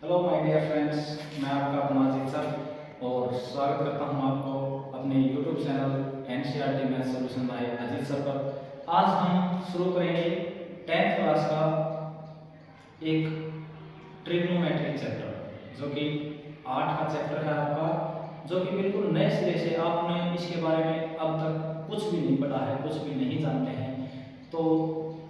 Hello my dear friends, मैं आपका अपना अजीत सर और स्वागत करता हूं आपको अपने YouTube channel NCERT math solution bye Ajit sir पर। आज हम शुरू करेंगे 10th क्लास का एक ट्रिग्नोमेट्री चैप्टर जो कि 8 का चैप्टर है आपका, जो कि बिल्कुल नए सिरे से आपने इसके बारे में अब तक कुछ भी नहीं पढ़ा है, कुछ भी नहीं जानते हैं। तो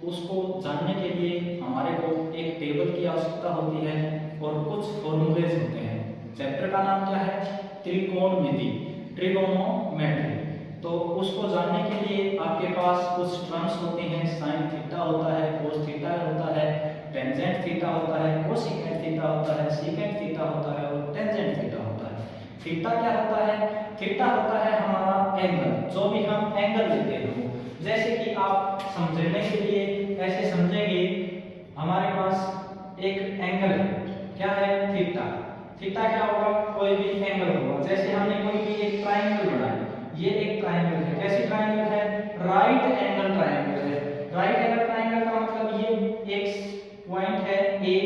उसको जानने के लिए हमारे को एक टेबल की आवश्यकता होती है और कुछ फॉर्मूलेज होते हैं। चैप्टर का नाम क्या है? त्रिकोणमिति, ट्रिगोनोमेट्री। तो उसको जानने के लिए आपके पास कुछ टर्म्स होती हैं। साइन थीटा होता है, कोस थीटा होता है, टेंजेंट थीटा होता है, कोसिकेंट थीटा होता है, सीकेंट थीटा होता है और टेंजेंट थीटा होता है। थीटा क्या होता है? थीटा होता है हमारा एंगल, जो भी हम एंगल लेते हैं। जैसे कि आप समझने के लिए ऐसे समझेंगे, हमारे पास एक एंगल है, क्या है? थीटा। थीटा क्या होगा? कोई भी एंगल होगा। जैसे हमने कोई भी एक ट्रायंगल बनाया, ये एक ट्रायंगल है। कैसी ट्रायंगल है? राइट एंगल ट्रायंगल है। राइट एंगल ट्रायंगल का मतलब ये एक पॉइंट है ए,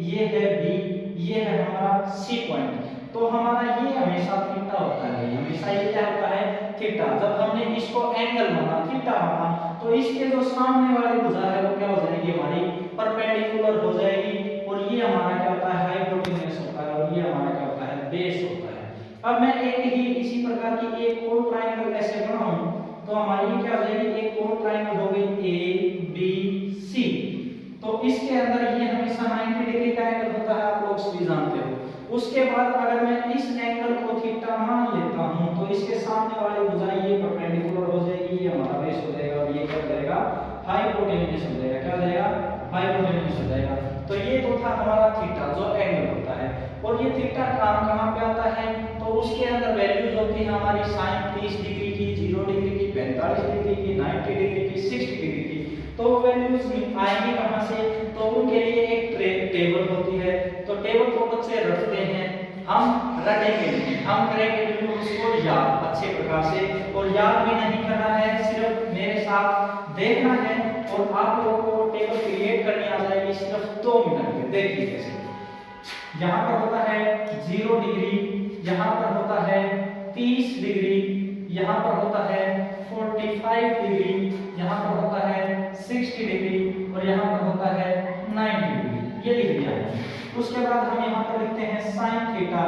ये है बी, ये है हमारा सी पॉइंट। तो हमारा ये हमेशा थीटा होता है, हमेशा ये क्या होता है? थीटा। जब हमने इसको एंगल माना, थीटा माना, तो इसके जो सामने वाली भुजा है वो क्या हो जाएगी? हमारी परपेंडिकुलर हो जाएगी। और ये हमारा क्या होता है? हाइपोटेन्यूज होता है। और ये हमारा क्या होता है? बेस होता है। अब मैं एक ही इसी प्रकार की एक और ट्रायंगल ऐसे बनाऊं तो हमारी क्या हो जाएगी? एक और ट्रायंगल हो गई ए बी सी। तो इसके अंदर ये हमेशा 90 डिग्री का एंगल होता है, आप लोग भी जानते हो। उसके बाद अगर मैं इस एंगल को थीटा मान लेता हूं तो इसके सामने वाली भुजा ये परपेंडिकुलर हो जाएगी, ये हमारा बेस हो जाएगा और ये क्या हो जाएगा? हाइपोटेन्यूज हो जाएगा। क्या हो जाएगा? हाइपोटेन्यूज हो जाएगा। तो ये तो था हमारा थीटा, जो एंगल होता है। और ये थीटा काम कहां पे आता है? तो उसके अंदर वैल्यूज होती है हमारी sin 30 डिग्री की, 0 डिग्री की, 45 डिग्री की, 90 डिग्री की, 60 डिग्री की। तो वैल्यूज आएंगी कहां से? तो उनके लिए एक टेबल होती है। तो टेबल को बच्चे रटते हैं, हम रटेंगे नहीं, हम करेंगे बिल्कुल उसको याद अच्छे प्रकार से। और याद भी नहीं करना है, सिर्फ मेरे साथ देखना है और आप लोगों को टेबल क्रिएट करनी आ जाएगी सिर्फ 2 मिनट में। देखिए कैसे। यहाँ पर होता है 0 डिग्री, यहाँ पर होता है 30 डिग्री, यहाँ पर होता है 45 डिग्री, यहाँ पर होता है 60 डिग्री और यहाँ पर होता है 90 डिग्री। ये लिख दिया है। उसके बाद हम यहाँ पर लिखते हैं sin थीटा,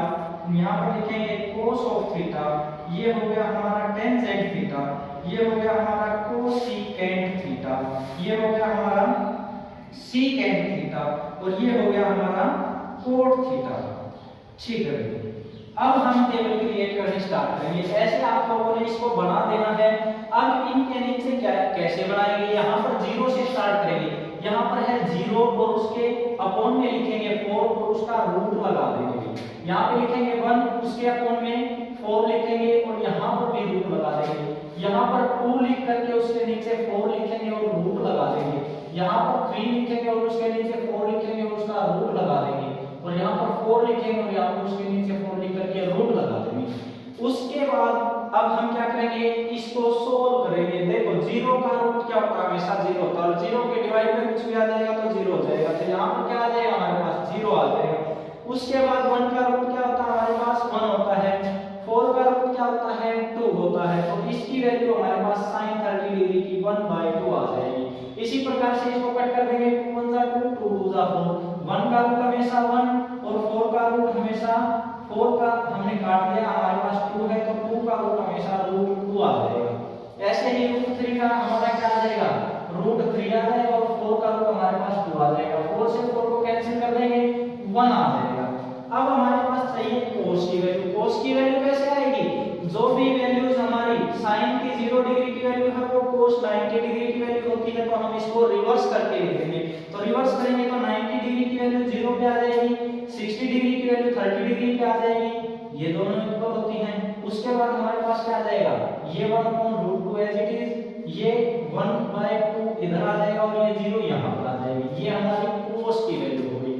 यहाँ पर लिखेंगे cos ऑफ थीटा, ये हो गया हमारा टेंजेंट थीटा, ये हो गया हमारा कोसिकेंट थीटा, ये हो गया हमारा सीकेंट थीटा और ये हो गया हमारा कोट थीटा। ठीक है। अब हम टेबल क्रिएट करनी स्टार्ट करेंगे। ऐसे आप लोगों ने इसको बना देना है। अब इनके नीचे क्या कैसे बनाएंगे? यहाँ पर 0 से स्टार्ट करेंगे। यहाँ पर है 0 और उसके अपॉन में लिखेंगे 4 और उसका रूट लगा देंगे। यहाँ पे लिखेंगे 1, उसके अपॉन में 4 लिखेंगे और यहाँ पर भी रूट लगा देंगे। यहाँ पर 2 लिख करके उसके नीचे 4 लिखेंगे और रूट लगा देंगे। यहाँ पर 3 लिखेंगे और उसके नीचे 4 लिखेंगे और उसका रूट लगा देंगे। और यहाँ पर 4 लिखेंगे और यहाँ पर उसके नीचे 4 लिख करके रूट लगा देंगे। उसके बाद अब हम क्या करेंगे? इसको सोल्व करेंगे। देखो 0 का रूट क्या होता है? हमेशा 0 होता है और 0 के डिवाइड में कुछ भी आ जाएगा तो 0 हो जाएगा। तो यहाँ पर क्या आ जाएगा? हमारे पास 0 आ जाएगा। उसके बाद 1 का रूट क्या होता है? हमारे पास 1 होता है। 4 का रूट क्या होता है? 2 होता है। तो इसकी वैल्यू हमारे पास sin 30 डिग्री की 1/2 आ जाएगी। इसी प्रकार से इसको कट कर देंगे। 2 1 जा 2, 2 2 जा 4। 1 का रूट हमेशा 1 और 4 का रूट हमेशा 4 का हमने काट दिया, हमारे पास 2 है तो 2 का रूट हमेशा √2 आ जाएगा। ऐसे ही √3 का हमारा क्या आ जाएगा? √3 आ जाएगा और 4 का रूट हमारे पास 2 आ जाएगा। 4 से 4 को कैंसिल कर देंगे, 1 आ जाएगा। अब हमारे पास चाहिए cos की वैल्यू। cos की वैल्यू कैसे आएगी? जो भी वैल्यूज हमारी sin की 0 डिग्री की वैल्यू है वो cos 90 डिग्री की वैल्यू होती है, तो हम इसको रिवर्स करके लिखेंगे। तो रिवर्स करेंगे तो 90 डिग्री की वैल्यू 0 पे आ जाएगी, 60 डिग्री की वैल्यू 30 डिग्री पे आ जाएगी। ये दोनों इक्वल होती हैं। उसके बाद हमारे पास क्या आ जाएगा? ये 1/√2 एज इट इज, ये 1/2 इधर आ जाएगा और ये 0 यहाँ पर आ जाएगी। ये हमारी cos की वैल्यू हो गई।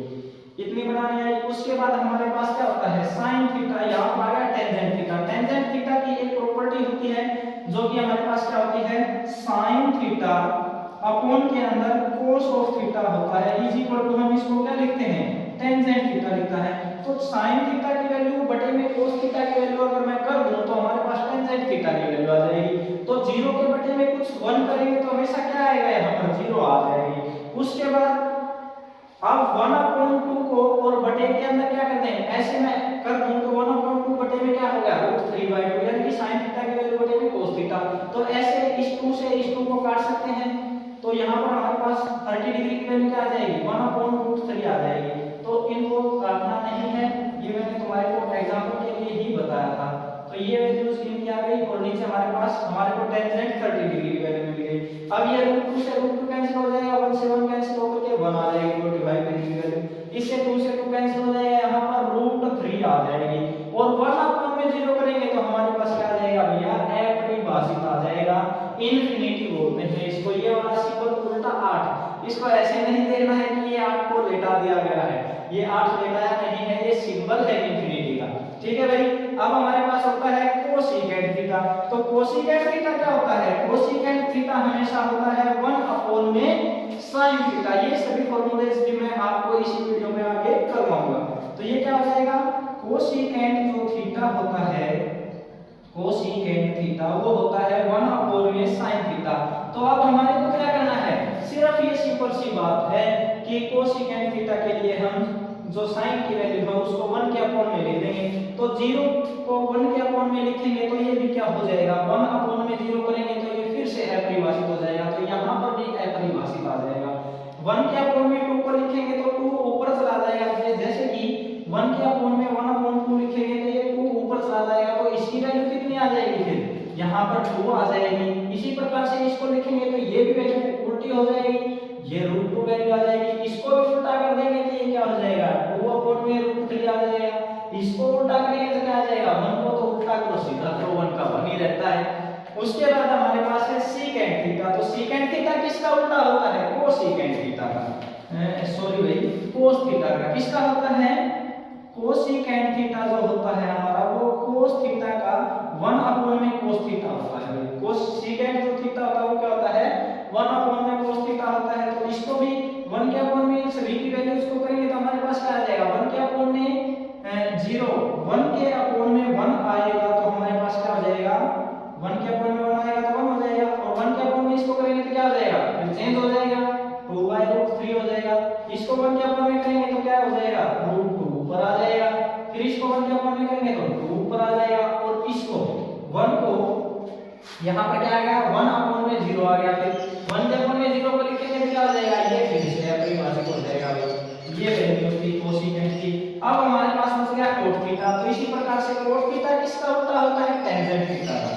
इतनी बनानी आई। उसके बाद हमारे पास क्या होता है? sin थीटा, यहाँ पर आ गया टेंजेंट थीटा। टेंजेंट थीटा की एक प्रॉपर्टी होती है जो कि हमारे पास क्या होती है? sin थीटा अपॉन के अंदर cos ऑफ थीटा होता है इज इक्वल टू, हम इसको क्या लिखते हैं? टेंजेंट थीटा लिखा है। तो साइन थीटा की वैल्यू बटे में cos थीटा की वैल्यू अगर मैं कर दूं तो हमारे पास टेंजेंट थीटा की वैल्यू आ जाएगी। तो 0 के बटे में कुछ 1 करेंगे तो हमेशा क्या आएगा, यहाँ पर 0 आ जाएगी। उसके बाद अब 1/2 को और बटे के अंदर क्या करते हैं, ऐसे मैं कर दूं तो 1/2 बटे में क्या होगा √3/2 यानी कि sin थीटा की वैल्यू बटे में cos थीटा। तो ऐसे इस 2 से इस 2 को काट सकते हैं। तो यहाँ पर हमारे पास 30 डिग्री की वैल्यू क्या आ जाएगी 1/√3 आ जाएगी। तो इनको काटना नहीं है, ये मैंने तुम्हारे को एग्जांपल के लिए ही बताया था। तो ये वैल्यूज इनकी आ गई और नीचे हमारे पास हमारे को टेंजेंट 30 डिग्री की वैल्यू मिल गई। अब ये √2 से √2 कैंसिल हो जाएगा, 1 से 1 कैंसिल होकर के 1 आ जाएगी 45 डिग्री की वैल्यू। इससे 2 से 2 कैंसिल हो जाएगा, यहाँ पर √3 आ जाएगी। और 1/0 करेंगे तो हमारे पास क्या आ जाएगा भैया, अपरिभाषित आ जाएगा, इनफिनिटी बोलते हैं इसको। ये वाला सिंबल उल्टा 8, इसको ऐसे नहीं देखना है कि ये 8 को लेटा दिया गया है, ये 8 लेटाया नहीं है, ये सिंबल है इनफिनिटी का। ठीक है भाई। अब हमारे पास होता है कोसिकेंट थीटा। तो कोसिकेंट थीटा क्या होता है, कोसिकेंट थीटा हमेशा होता है 1/में sin थीटा। ये सभी फॉर्मूलेस भी मैं आपको इसी वीडियो में आगे करवाऊंगा। तो ये क्या हो जाएगा, कोसिकेंट जो थीटा होता है, कोसिकेंट थीटा वो होता है 1/में sin थीटा। तो अब हमारे को क्या करना है, सिर्फ ये सिंपल सी बात है कि कोसिकेंट थीटा के लिए हम जो sin की वैल्यू है उसको 1/में लिख देंगे। तो 0 को 1/में लिखेंगे तो ये भी क्या हो जाएगा, 1/0 करेंगे तो ये फिर से अपरिभाषित हो जाएगा। तो यहाँ पर भी अपरिभाषित आ जाएगा। 1/में 2 को लिखेंगे तो 2 ऊपर चला जाएगा, जैसे कि 1/में 1/2 लिखेंगे तो ये 2 ऊपर चला जाएगा। तो इसकी वैल्यू कितनी आ जाएगी, फिर यहाँ पर 2 आ जाएगी। इसी प्रकार से इसको लिखेंगे तो ये भी वैल्यू उल्टी हो जाएगी, ये √2 वैल्यू आ जाएगी। इसको भी उल्टा कर देंगे तो ये क्या हो जाएगा, 2/√3 आ जाएगा। इसको उल्टा करेंगे तो क्या आ जाएगा, 1 को तो उल्टा करो सीधा तो 1 का 1 ही रहता है। उसके बाद हमारे पास है सीकेंट थीटा। तो सीकेंट थीटा किसका उल्टा होता है, कोसिकेंट थीटा का, सॉरी भाई कोस थीटा का। किसका होता है, कोसिकेंट थीटा जो होता है हमारा वो कोस थीटा का 1/में कोस थीटा होता है। कोसिकेंट जो थीटा होता है वो क्या होता है, 1/में कोस थीटा होता है। तो इसको भी 1/में सभी की वैल्यू इसको करेंगे तो हमारे पास क्या आ जाएगा, 1/में 0, 1/में 1 आएगा तो हमारे पास क्या हो जाएगा, 1/में 1 आएगा तो 1 हो जाएगा। और 1/में इसको करेंगे तो क्या हो जाएगा, फिर चेंज हो जाएगा, 2/√3 हो जाएगा। इसको 1/में करेंगे तो क्या हो जाएगा, √2 ऊपर आ जाएगा। फिर इसको 1/में करेंगे तो 2 ऊपर आ जाएगा। और इसको 1 को यहाँ पर क्या आ गया, 1/0 आ गया। फिर 1/0 को लिखेंगे तो क्या हो जाएगा, ये फिर से अपरिभाषित हो जाएगा भाई। ये वैल्यू थी कोसिकेंट की। अब हमारे पास बच गया कोट थीटा। तो इसी प्रकार से कोट थीटा किसका उल्टा होता है, टेंजेंट थीटा का।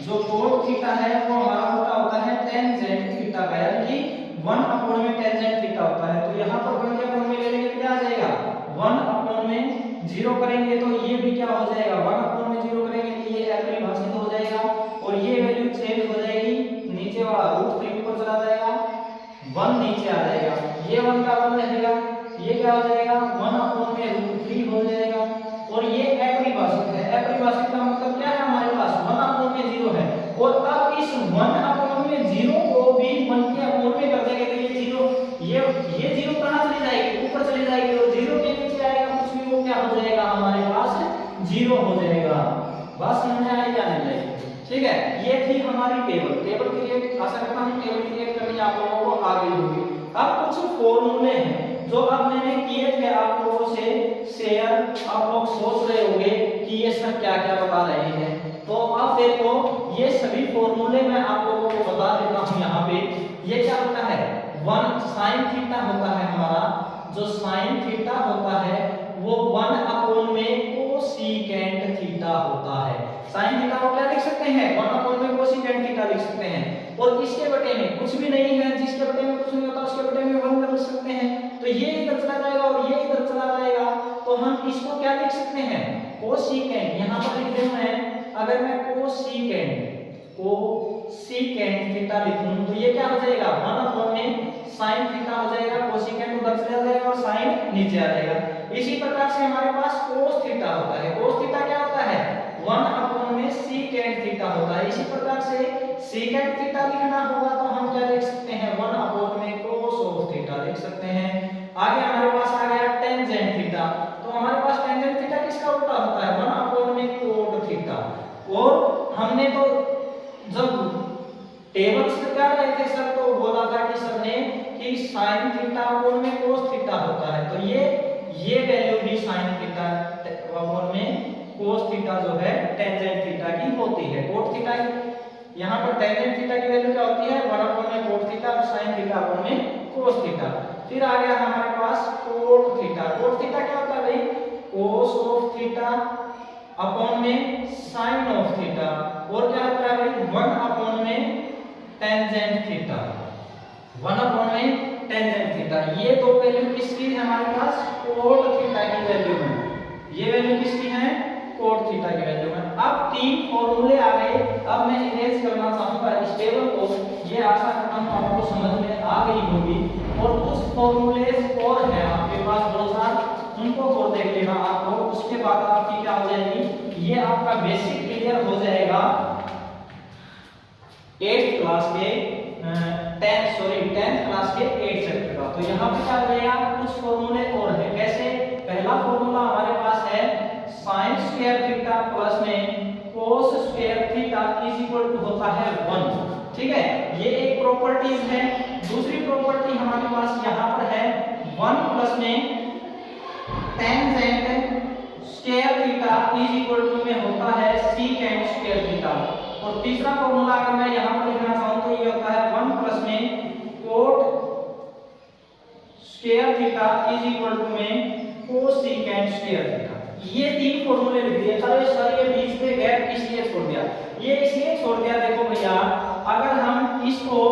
जो कोट थीटा है वो हमारा उल्टा होता है टेंजेंट थीटा का, यानी कि 1/में टेंजेंट थीटा होता है। तो यहाँ पर 1/में ले लेंगे तो क्या आ जाएगा, 1/0 करेंगे तो ये भी क्या हो जाएगा, 1/0 करेंगे तो ये अपरिभाषित हो जाएगा और ये वैल्यू चेंज हो जाएगी, नीचे वाला √3 ऊपर चला जाएगा, 1 नीचे आ जाएगा, ये 1 का 1 रहेगा, ये क्या हो जाएगा 1/√3 हो जाएगा। और ये अपरिभाषित है। अपरिभाषित का मतलब क्या है, हमारे पास 1/0 है। और अब इस 1/0 को भी 1/में कर देंगे तो ये 0, ये 0 कहां चली जाएगी, ऊपर चली जाएगी। और 0 के नीचे आएगा कुछ भी, वो क्या हो जाएगा, हमारे पास 0 हो जाएगा। बस समझ में आई क्या नहीं जाएगी। ठीक है, ये थी हमारी टेबल क्रिएट। आशा करता हूं टेबल क्रिएट करनी आप लोगों को आ गई होगी। अब कुछ फॉर्मूले हैं जो अब मैंने किए थे आप लोगों से शेयर। आप लोग सोच रहे होंगे कि ये सब क्या क्या बता रहे हैं। तो अब देखो ये सभी फॉर्मूले मैं आप लोगों को बता देता हूं। यहाँ पे ये क्या होता है, 1 sin थीटा होता है हमारा, जो sin थीटा होता है वो 1/में कोसिकेंट थीटा होता है। sin थीटा को क्या लिख सकते हैं, 1/में कोसिकेंट थीटा लिख सकते हैं। और इसके बटे में कुछ भी नहीं है, जिसके बटे में कुछ नहीं होता उसके बटे में 1 कर सकते हैं। तो ये इधर चला जाएगा और ये इधर चला जाएगा, तो हम इसको क्या लिख सकते हैं, कोसिकेंट। यहाँ पर लिख दूं मैं, अगर मैं कोसिकेंट थीटा लिखूं तो ये क्या हो जाएगा, 1/में sin थीटा हो जाएगा, कोसिकेंट उधर चला जाएगा और sin नीचे आ जाएगा। इसी प्रकार से हमारे पास cos थीटा होता है। cos थीटा क्या होता है, 1/में secant थीटा होता है। इसी प्रकार से secant थीटा लिखना होगा तो हम क्या लिख सकते हैं, 1/में cos ऑफ थीटा लिख सकते हैं। आगे हमारे पास आ गया टेंजेंट थीटा। तो हमारे पास टेंजेंट थीटा किसका उल्टा होता है 1 अपॉन में कोट थीटा। और हमने तो जब टेबल से क्या रहे थे सर तो बोला था कि सर ने कि sin थीटा अपॉन में cos थीटा होता है, तो ये वैल्यू भी sin थीटा अपॉन में cos थीटा जो है टेंजेंट थीटा की होती है। cot थीटा यहाँ पर टेंजेंट थीटा की वैल्यू क्या होती है 1 अपॉन में cot थीटा और sin थीटा अपॉन में cos थीटा। फिर आ गया हमारे पास cot थीटा। cot थीटा क्या होता है भाई cos ऑफ थीटा अपॉन में sin ऑफ थीटा, और क्या होता है भाई 1 अपॉन में टेंजेंट थीटा, 1 अपॉन में टेंजेंट थीटा। ये दो वैल्यू किसकी है हमारे पास cot थीटा की वैल्यू है, ये वैल्यू किसकी है cot थीटा की वैल्यू है। अब तीन फॉर्मूले आ गए, अब मैं इरेज करना चाहूंगा इस टेबल को, ये आशा करता हूं आपको समझ में आ गई होगी। और कुछ फॉर्मूले और हैं आपके पास दो चार, उनको और देख लेना आपको, उसके बाद आपकी क्या हो जाएगी ये आपका बेसिक क्लियर हो जाएगा 8th क्लास के 10th क्लास के 8 चैप्टर का। तो यहाँ पे क्या रहेगा कुछ फॉर्मूले और है। कैसे, पहला फॉर्मूला हमारे पास है sin स्क्वायर थीटा प्लस में cos square theta is equal to होता है 1। ठीक है, ये एक प्रॉपर्टीज है। दूसरी प्रॉपर्टी हमारे पास यहाँ पर है 1 प्लस में tangent square theta is equal to में होता है सीकेंट स्क्वायर थीटा। और तीसरा फॉर्मूला अगर मैं यहां पर लिखना चाहूं तो ये होता है 1 प्लस में cot square theta is equal to में कोसेकेंट स्क्वायर थीटा। ये तीन फॉर्मूले लिख दिए। अरे सर ये बीच में गैप किस लिए छोड़ दिया, ये इसलिए छोड़ दिया देखो भैया, अगर हम इसको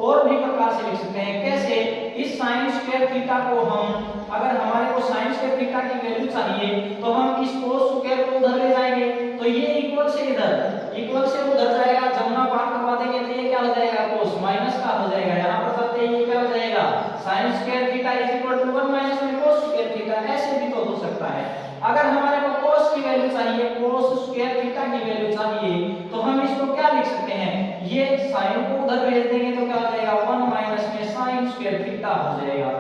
और भी प्रकार से लिख सकते हैं। कैसे, इस sin स्क्वायर थीटा को हम, अगर हमारे को sin स्क्वायर थीटा की वैल्यू चाहिए तो हम इस cos स्क्वायर को उधर ले जाएंगे, तो ये इक्वल से उधर जाएगा, जमुना पार करवा देंगे तो ये क्या हो जाएगा cos माइनस का हो जाएगा। यहाँ पर करते हैं ये क्या हो जाएगा sin square theta is equal to 1 minus में cos स्क्वायर थीटा। ऐसे भी तो हो सकता है। अगर हमारे को cos की वैल्यू चाहिए, cos स्क्वायर थीटा की वैल्यू चाहिए, तो हम इसको क्या लिख सकते हैं, ये sin को उधर भेज देंगे तो क्या हो जाएगा 1 माइनस में sin स्क्वायर थीटा हो जाएगा।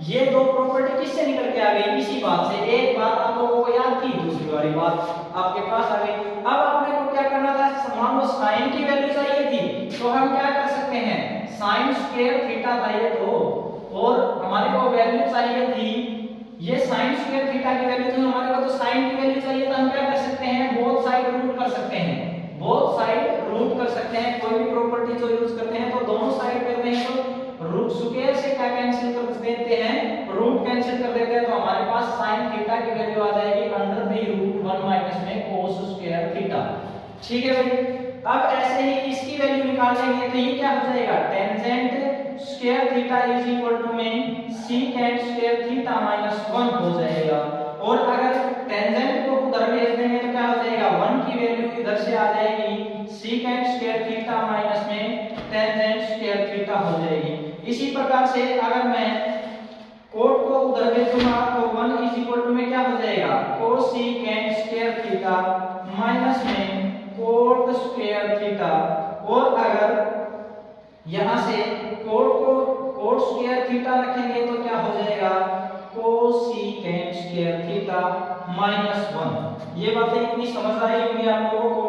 ये दो प्रॉपर्टी किससे निकल के आ गई, इसी बात से। एक बात आप लोगों को याद थी, दूसरी वाली बात आपके पास आ गई। अब आपने को क्या करना था, मान लो sin की वैल्यू चाहिए थी तो हम क्या कर सकते हैं, sin स्क्वायर थीटा चाहिए तो, और हमारे को वैल्यू चाहिए थी ये sin स्क्वायर थीटा की वैल्यू थी, हमारे को तो sin की वैल्यू चाहिए तो हम क्या कर सकते हैं, बोथ साइड रूट कर सकते हैं, बोथ साइड रूट कर सकते हैं। कोई भी प्रॉपर्टी जो यूज करते हैं तो दोनों साइड करते हैं तो रूट स्क्वायर से क्या कैंसिल कर देते हैं, रूट कैंसिल कर देते हैं, तो हमारे पास sin थीटा की वैल्यू आ जाएगी अंडर द रूट 1 माइनस में cos स्क्वायर थीटा। ठीक है भाई, अब ऐसे ही इसकी वैल्यू निकाल लेंगे तो ये क्या हो जाएगा, tangent square theta is equal to में सीकेंट स्क्वायर थीटा माइनस 1 हो जाएगा। और अगर टेंजेंट को उधर भेज देंगे तो क्या हो जाएगा, 1 की वैल्यू इधर से आ जाएगी, सीकेंट स्क्वायर थीटा माइनस में टेंजेंट स्क्वायर थीटा हो जाएगी। इसी प्रकार से अगर मैं कोट को उधर भेजूंगा तो 1 इज इक्वल टू में क्या हो जाएगा, कोसेकेंट स्क्वायर थीटा माइनस में कोट स्क्वायर थीटा। और अगर यहां से कोट स्क्वायर थीटा रखेंगे तो क्या हो जाएगा, कोसेकेंट स्क्वायर थीटा माइनस 1। ये बातें इतनी समझ आ रही होंगी आप लोगों को,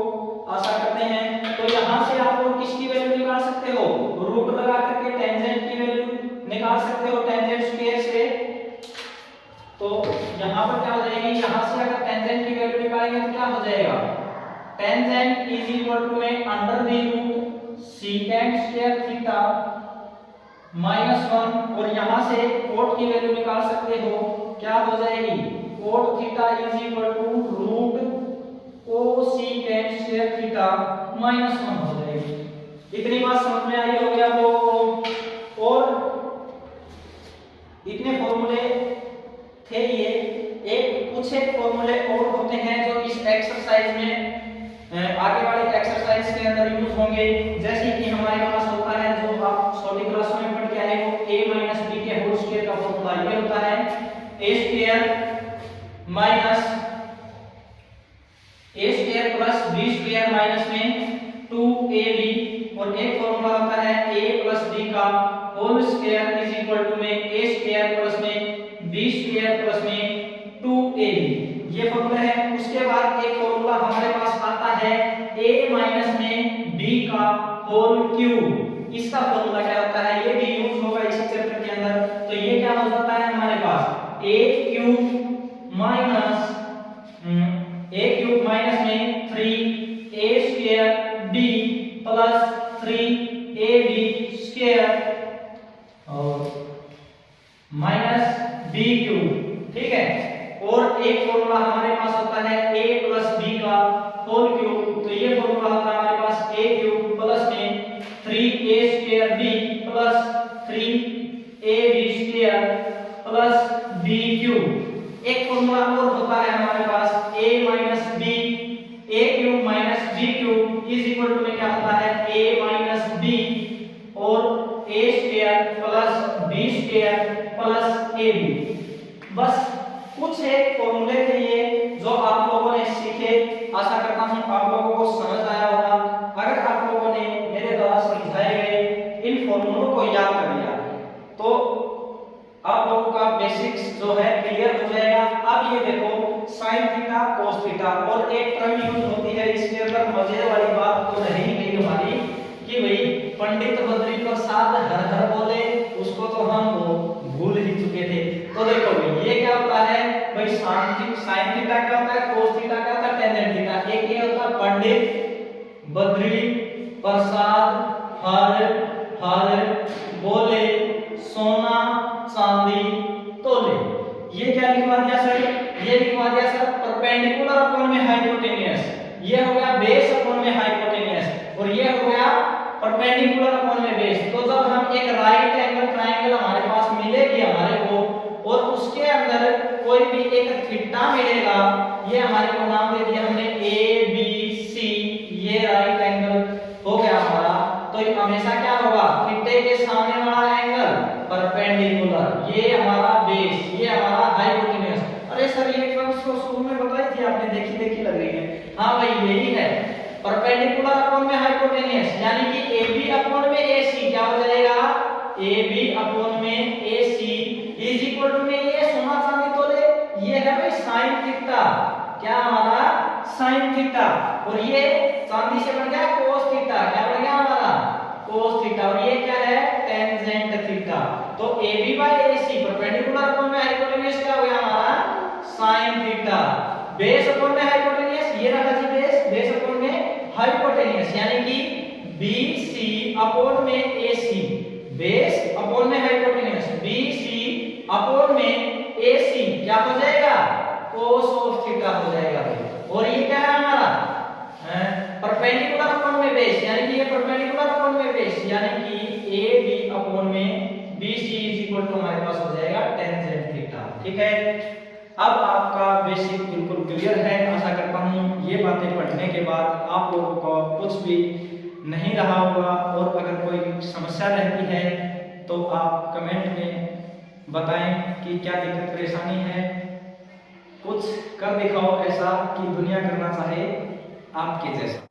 आशा करते हैं। तो यहां से आप लोग किसकी वैल्यू निकाल सकते हो, रूट लगा करके टेंजेंट की वैल्यू निकाल सकते हो टेंजेंट स्क्वायर से। तो यहां पर क्या हो जाएगी, यहां से अगर टेंजेंट की वैल्यू निकालेंगे तो क्या हो जाएगा, टेंजेंट इज इक्वल टू में under the root secant square theta minus 1। और यहां से कोट की वैल्यू निकाल सकते हो, क्या हो जाएगी, cot theta is equal to root cosecant square theta minus 1 हो जाएगी। इतनी बात समझ में आई होगी आप लोगों को। और इतने फॉर्मूले थे ये, कुछ एक फॉर्मूले और होते हैं जो इस एक्सरसाइज में आगे वाली एक्सरसाइज के अंदर यूज होंगे। जैसे कि हमारे पास होता है, जो आप छोटी क्लास में पढ़ के आए हो, a - b के होल स्क्वायर का फॉर्मूला ये होता है a square minus a square plus b square minus में 2ab। और एक फॉर्मूला होता है a प्लस b का whole square is equal to में a स्क्वायर प्लस में b स्क्वायर प्लस में 2a। माइनस बी क्यूब, ठीक है। और एक फॉर्मूला हमारे पास होता है a प्लस बी का होल क्यूब, तो ये फॉर्मूला होता है हमारे पास a क्यूब प्लस में 3a square b plus 3ab square plus b cube. एक फॉर्मूला और होता है हमारे पास a minus b, a cube minus b cube is equal to में क्या होता है a माइनस b और a square plus b square plus ab। बस कुछ एक फॉर्मूले थे ये जो आप लोगों ने सीखे, आशा करता हूं आप लोगों को समझ आया होगा। अगर आप लोगों ने मेरे द्वारा समझाए गए इन फॉर्मूलों को याद कर लिया तो आप लोगों का बेसिक्स जो है क्लियर हो जाएगा। अब ये देखो sin थीटा cos थीटा और एक टर्म यूज होती है इसके अंदर, मजे वाली बात तो रही गई हमारी कि भाई पंडित बद्री प्रसाद हर हर बोले, उसको तो हम भूल ही चुके थे। तो देखो ये क्या होता है भाई, sin थीटा क्या होता है, cos थीटा क्या होता है, tan थीटा। एक ये होता है पंडित बद्री प्रसाद हर हर बोले, सोना चांदी तोले। ये क्या लिखवा दिया सर, ये लिखवा दिया सर परपेंडिकुलर अपॉन में हाइपोटेनियस, ये हो गया बेस अपॉन में हाइपोटेनियस और ये हो गया परपेंडिकुलर अपॉन में बेस। तो जब हम एक राइट एंगल ट्रायंगल हमारे पास मिलेगी हमारे को और उसके अंदर कोई भी एक थीटा मिलेगा, ये हमारे को नाम दे दिया हमने ए बी सी, ये राइट एंगल हो गया हमारा। तो हमेशा क्या होगा, थीटे के सामने वाला एंगल परपेंडिकुलर, ये हमारा बेस, ये हमारा हाइपोटेन्यूस। अरे सर ये टर्म्स तो शुरू में बताई थी आपने, देखी देखी लग रही है। हाँ भाई यही है, परपेंडिकुलर अपॉन में हाइपोटेन्यूस, यानी कि AB अपॉन में AC क्या हो जाएगा, AB अपॉन में AC इज इक्वल टू में ये सोना चांदी तोले, ये है भाई sin थीटा, क्या हमारा sin थीटा, और ये चांदी से बन गया cos थीटा, क्या बन गया हमारा cos थीटा, और ये क्या है टेंजेंट थीटा। तो AB by AC perpendicular upon में हाइपोटेन्यूस क्या हो गया हमारा sin थीटा, बेस अपॉन में हाइपोटेन्यूस, ये रहा जी बेस, बेस अपॉन में हाइपोटेन्यूस, यानी कि BC अपॉन में AC, बेस अपॉन में हाइपोटेन्यूस, BC अपॉन में AC क्या हो जाएगा cos ऑफ थीटा हो जाएगा भाई। और ये क्या है हमारा परपेंडिकुलर अपॉन में बेस, यानी कि ये परपेंडिकुलर अपॉन में बेस, यानी कि AB अपॉन में BC इज इक्वल टू हमारे पास हो जाएगा टेंजेंट थीटा। ठीक है, अब आपका बेसिक बिल्कुल क्लियर है। आशा करता हूँ ये बातें पढ़ने के बाद आप लोगों को कुछ भी नहीं रहा होगा, और अगर कोई समस्या रहती है तो आप कमेंट में बताएं कि क्या दिक्कत परेशानी है, कुछ कर दिखाओ ऐसा कि दुनिया करना चाहे आपके जैसा।